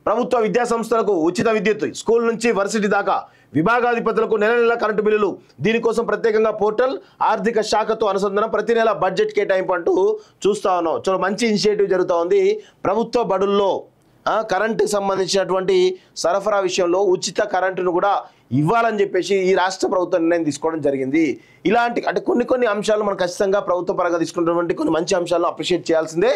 ప్రభుత్వ విద్యా సంస్థలకు ఉచిత విద్యుత్, స్కూల్ నుంచి వర్సిటీ దాకా విభాగాధిపతులకు నెల నెల కరెంటు బిల్లులు. దీనికోసం ప్రత్యేకంగా పోర్టల్, ఆర్థిక శాఖతో అనుసంధానం, ప్రతి నెల బడ్జెట్ కేటాయింపు అంటూ చూస్తా ఉన్నాం. చాలా మంచి ఇనిషియేటివ్ జరుగుతూ ఉంది. ప్రభుత్వ బడుల్లో కరెంటుకి సంబంధించినటువంటి సరఫరా విషయంలో ఉచిత కరెంటును కూడా ఇవ్వాలని చెప్పేసి ఈ రాష్ట్ర ప్రభుత్వం నిర్ణయం తీసుకోవడం జరిగింది. ఇలాంటి అంటే కొన్ని అంశాలు మనం ఖచ్చితంగా ప్రభుత్వ పరంగా తీసుకున్నటువంటి కొన్ని మంచి అంశాలను అప్రిషియేట్ చేయాల్సిందే.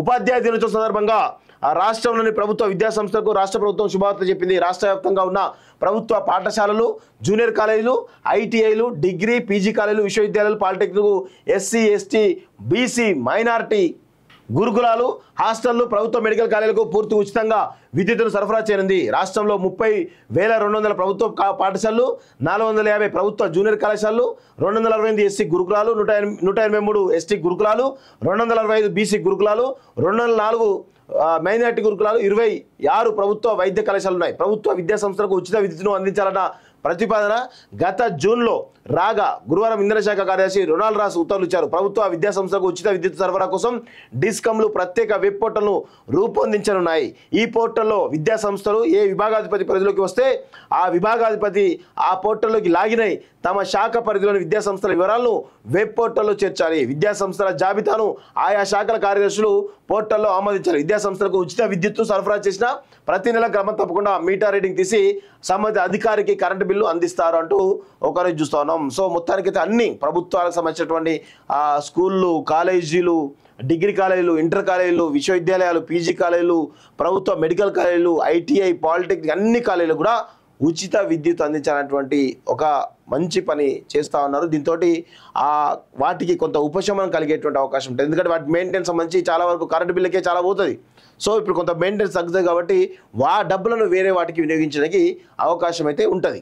ఉపాధ్యాయ దినోత్సవం సందర్భంగా ఆ రాష్ట్రంలోని ప్రభుత్వ విద్యా సంస్థలకు రాష్ట్ర ప్రభుత్వం శుభవార్త చెప్పింది. రాష్ట్ర వ్యాప్తంగా ఉన్న ప్రభుత్వ పాఠశాలలు, జూనియర్ కాలేజీలు, ఐటీఐలు, డిగ్రీ, పీజీ కాలేజీలు, విశ్వవిద్యాలయాలు, polytechnic, SC, ST, BC, minority గురుకులాలు, హాస్టళ్లు, ప్రభుత్వ మెడికల్ కాలేజీలకు పూర్తి ఉచితంగా విద్యుత్తును సరఫరా చేయనుంది. రాష్ట్రంలో 30,200 ప్రభుత్వ పాఠశాలలు, 450 ప్రభుత్వ జూనియర్ కళాశాలలు, 268 ఎస్సీ గురుకులాలు, 183 ఎస్టీ గురుకులాలు, 265 బీసీ గురుకులాలు, 204 మైనారిటీ గురుకులాలు, 26 ప్రభుత్వ వైద్య కళాశాలలు ఉన్నాయి. ప్రభుత్వ విద్యా సంస్థలకు ఉచిత విద్యుత్తును అందించాలన్న ప్రతిపాదన గత జూన్లో రాగా గురువారం ఇంధన శాఖ కార్యదర్శి రొనాల్డ్ రాస్ ఉత్తర్వులు ఇచ్చారు. ప్రభుత్వ విద్యా సంస్థలకు ఉచిత విద్యుత్ సరఫరా కోసం డిస్కంలు ప్రత్యేక వెబ్ పోర్టల్ను రూపొందించనున్నాయి. ఈ పోర్టల్లో విద్యా సంస్థలు ఏ విభాగాధిపతి పరిధిలోకి వస్తే ఆ విభాగాధిపతి ఆ పోర్టల్లోకి లాగిన్ అయి తమ శాఖ పరిధిలోని విద్యా సంస్థల వివరాలను వెబ్ పోర్టల్లో చేర్చాలి. విద్యా సంస్థల జాబితాను ఆయా శాఖల కార్యదర్శులు పోర్టల్లో ఆమోదించాలి. విద్యా సంస్థలకు ఉచిత విద్యుత్తు సరఫరా చేసిన ప్రతి నెల క్రమం తప్పకుండా మీటర్ రీడింగ్ తీసి సంబంధిత అధికారికి కరెంటు బిల్లు అందిస్తారు అంటూ ఒకరోజు చూస్తా ఉన్నాం. సో మొత్తానికైతే అన్ని ప్రభుత్వాలకు సంబంధించినటువంటి స్కూళ్ళు, కాలేజీలు, డిగ్రీ కాలేజీలు, ఇంటర్ కాలేజీలు, విశ్వవిద్యాలయాలు, పీజీ కాలేజీలు, ప్రభుత్వ మెడికల్ కాలేజీలు, ఐటీఐ, పాలిటెక్నిక్ అన్ని కాలేజీలు కూడా ఉచిత విద్యుత్ అందించాలన్నటువంటి ఒక మంచి పని చేస్తూ ఉన్నారు. దీంతో వాటికి కొంత ఉపశమనం కలిగేటువంటి అవకాశం ఉంటుంది. ఎందుకంటే వాటి మెయింటెనెన్స్ సంబంధించి చాలా వరకు కరెంటు బిల్లుకే చాలా పోతుంది. సో ఇప్పుడు కొంత మెయింటెనెన్స్ తగ్గుతుంది కాబట్టి డబ్బులను వేరే వాటికి వినియోగించడానికి అవకాశం అయితే ఉంటుంది.